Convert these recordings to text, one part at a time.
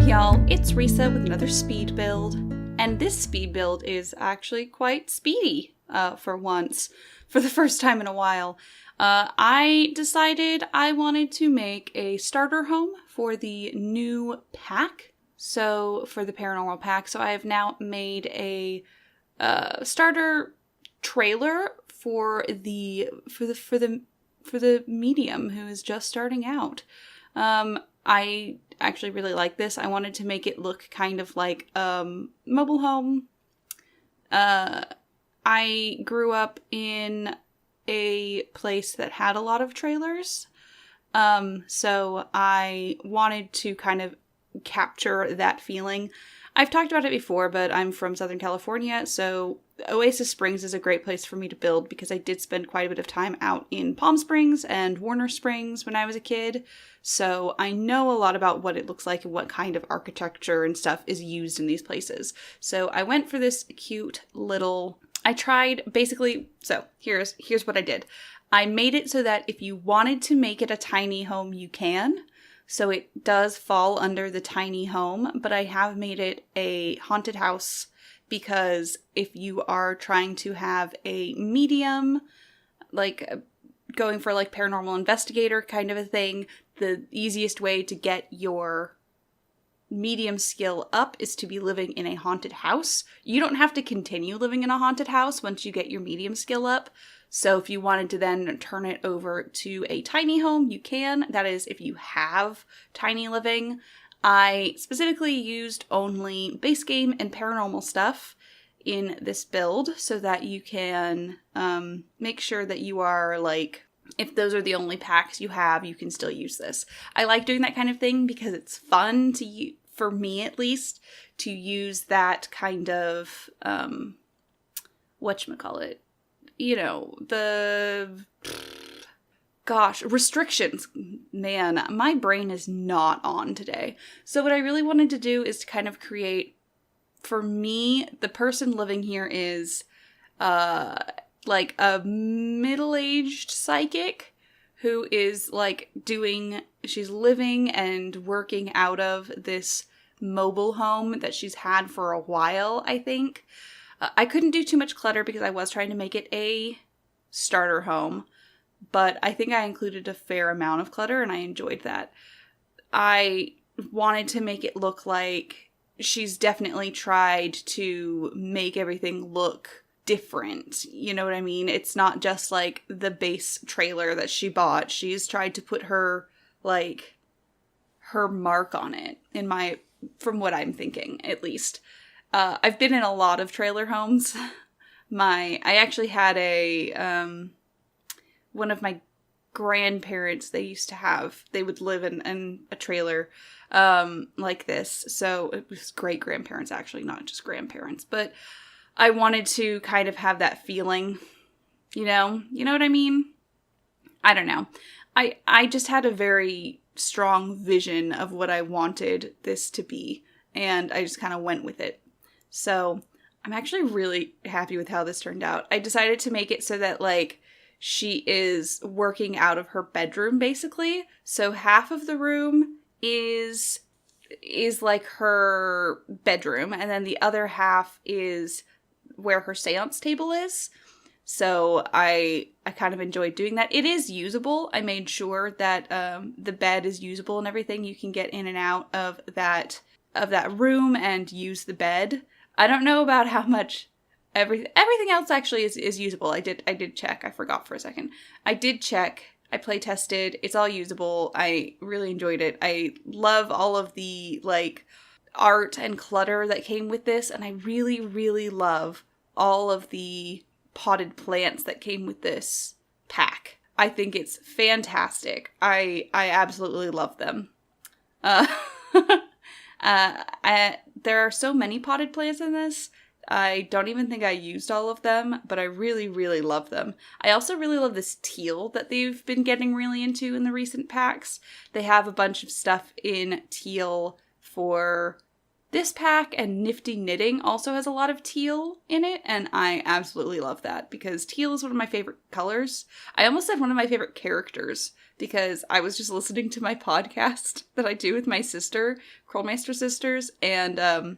y'all, it's Risa with another speed build, and this speed build is actually quite speedy, for once, for the first time in a while. I decided I wanted to make a starter home for the new pack, so for the Paranormal pack, so I have now made a starter trailer for the medium who is just starting out. I actually really like this. I wanted to make it look kind of like mobile home. I grew up in a place that had a lot of trailers. So I wanted to kind of capture that feeling. I've talked about it before, but I'm from Southern California, so Oasis Springs is a great place for me to build because I did spend quite a bit of time out in Palm Springs and Warner Springs when I was a kid, so I know a lot about what it looks like and what kind of architecture and stuff is used in these places. So I went for this cute little... I tried, basically, so here's what I did. I made it so that if you wanted to make it a tiny home, you can. So it does fall under the tiny home, but I have made it a haunted house because if you are trying to have a medium, like going for like paranormal investigator kind of a thing, the easiest way to get your medium skill up is to be living in a haunted house. You don't have to continue living in a haunted house once you get your medium skill up. So if you wanted to then turn it over to a tiny home, you can. That is, if you have tiny living. I specifically used only base game and paranormal stuff in this build so that you can make sure that you are like, if those are the only packs you have, you can still use this. I like doing that kind of thing because it's fun to, for me at least, to use that kind of, whatchamacallit, you know, restrictions. Man, my brain is not on today. So what I really wanted to do is to kind of create, for me, the person living here is, like a middle-aged psychic who is like she's living and working out of this mobile home that she's had for a while, I think. I couldn't do too much clutter because I was trying to make it a starter home, but I think I included a fair amount of clutter and I enjoyed that. I wanted to make it look like she's definitely tried to make everything look different. You know what I mean? It's not just like the base trailer that she bought. She's tried to put her mark on it, from what I'm thinking, at least. I've been in a lot of trailer homes. I actually had one of my grandparents, they would live in a trailer, like this. So it was great grandparents, actually, not just grandparents, but I wanted to kind of have that feeling, you know what I mean? I don't know. I just had a very strong vision of what I wanted this to be, and I just kind of went with it. So I'm actually really happy with how this turned out. I decided to make it so that, like, she is working out of her bedroom, basically. So half of the room is like her bedroom, and then the other half is where her seance table is. So I kind of enjoyed doing that. It is usable. I made sure that the bed is usable and everything. You can get in and out of that room and use the bed. I don't know about how much everything else actually is usable. I did check. I forgot for a second. I did check. I play tested. It's all usable. I really enjoyed it. I love all of the like art and clutter that came with this, and I really, really love all of the potted plants that came with this pack. I think it's fantastic. I absolutely love them. There are so many potted plants in this. I don't even think I used all of them, but I really, really love them. I also really love this teal that they've been getting really into in the recent packs. They have a bunch of stuff in teal for This pack and Nifty Knitting also has a lot of teal in it, and I absolutely love that because teal is one of my favorite colors. I almost said one of my favorite characters because I was just listening to my podcast that I do with my sister, Krollmeister Sisters, and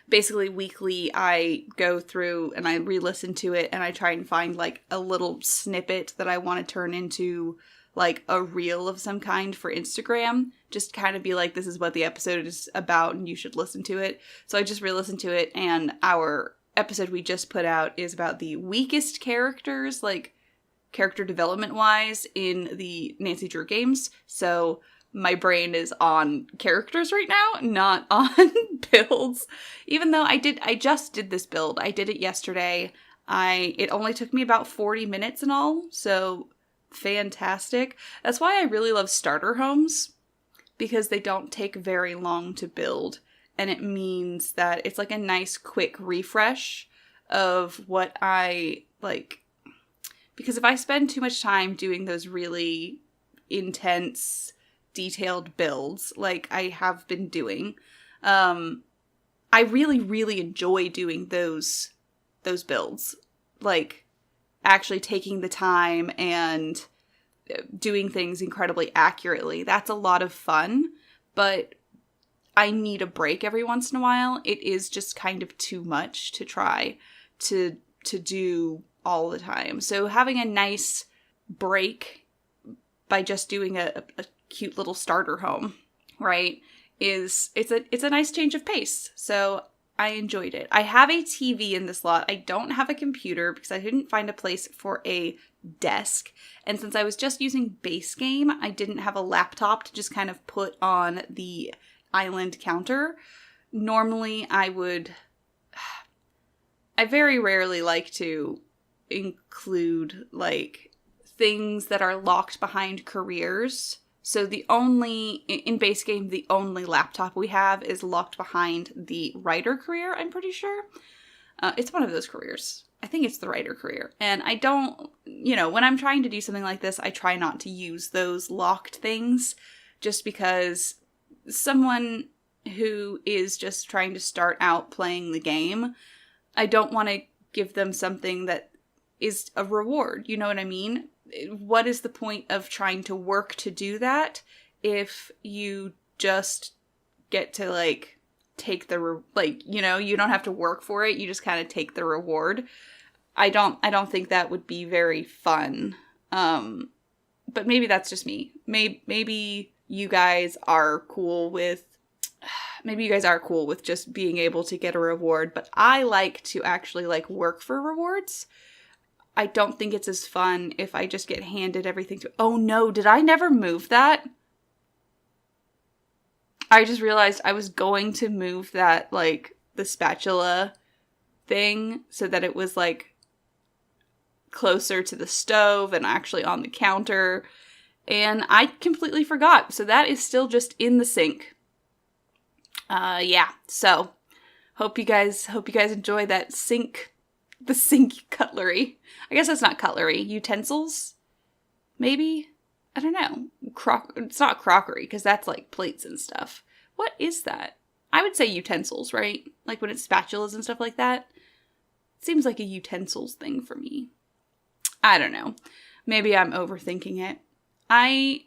basically weekly I go through and I re-listen to it and I try and find like a little snippet that I want to turn into like a reel of some kind for Instagram, just kind of be like, this is what the episode is about and you should listen to it. So I just re-listened to it, and our episode we just put out is about the weakest characters, like character development wise, in the Nancy Drew games. So my brain is on characters right now, not on builds. Even though I just did this build. I did it yesterday. It only took me about 40 minutes in all, so fantastic. That's why I really love starter homes, because they don't take very long to build, and it means that it's like a nice quick refresh of what I like. Because if I spend too much time doing those really intense, detailed builds like I have been doing, I really, really enjoy doing those builds. Like, actually taking the time and doing things incredibly accurately. That's a lot of fun, but I need a break every once in a while. It is just kind of too much to try to do all the time. So having a nice break by just doing a cute little starter home, right, it's a nice change of pace. So I enjoyed it. I have a TV in this lot. I don't have a computer because I didn't find a place for a desk. And since I was just using base game, I didn't have a laptop to just kind of put on the island counter. Normally I very rarely like to include like things that are locked behind careers. So in base game, the only laptop we have is locked behind the writer career, I'm pretty sure. It's one of those careers. I think it's the writer career. And I don't, when I'm trying to do something like this, I try not to use those locked things, just because someone who is just trying to start out playing the game, I don't want to give them something that is a reward. You know what I mean? What is the point of trying to work to do that if you just get to like take the you don't have to work for it, you just kind of take the reward. I don't think that would be very fun. But maybe that's just me. Maybe you guys are cool with just being able to get a reward, but I like to actually like work for rewards. I don't think it's as fun if I just get handed everything to... Oh no, did I never move that? I just realized I was going to move that, like, the spatula thing so that it was, like, closer to the stove and actually on the counter. And I completely forgot. So that is still just in the sink. Yeah. So, hope you guys enjoy that sink... The sink cutlery. I guess that's not cutlery. Utensils? Maybe? I don't know. It's not crockery, because that's like plates and stuff. What is that? I would say utensils, right? Like when it's spatulas and stuff like that. It seems like a utensils thing for me. I don't know. Maybe I'm overthinking it. I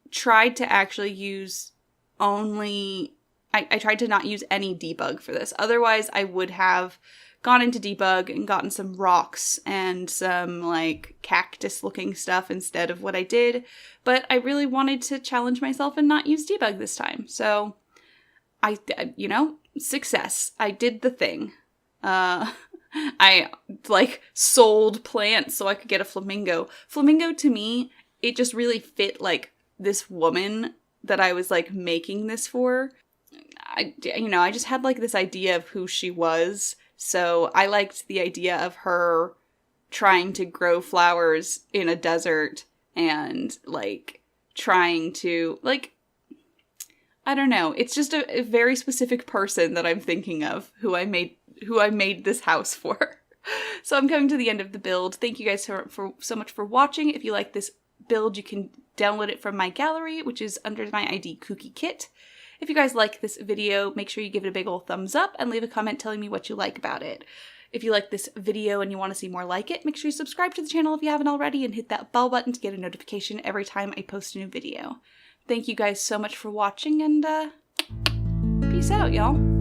tried to actually use I tried to not use any debug for this. Otherwise, I would have gone into debug and gotten some rocks and some like cactus looking stuff instead of what I did, but I really wanted to challenge myself and not use debug this time. So success. I did the thing. I like sold plants so I could get a flamingo. Flamingo to me, it just really fit like this woman that I was like making this for. I just had like this idea of who she was. So I liked the idea of her trying to grow flowers in a desert and, like, trying to, like, I don't know. It's just a very specific person that I'm thinking of who I made this house for. So I'm coming to the end of the build. Thank you guys so much for watching. If you like this build, you can download it from my gallery, which is under my ID kookykitt. If you guys like this video, make sure you give it a big old thumbs up and leave a comment telling me what you like about it. If you like this video and you want to see more like it, make sure you subscribe to the channel if you haven't already and hit that bell button to get a notification every time I post a new video. Thank you guys so much for watching, and peace out, y'all.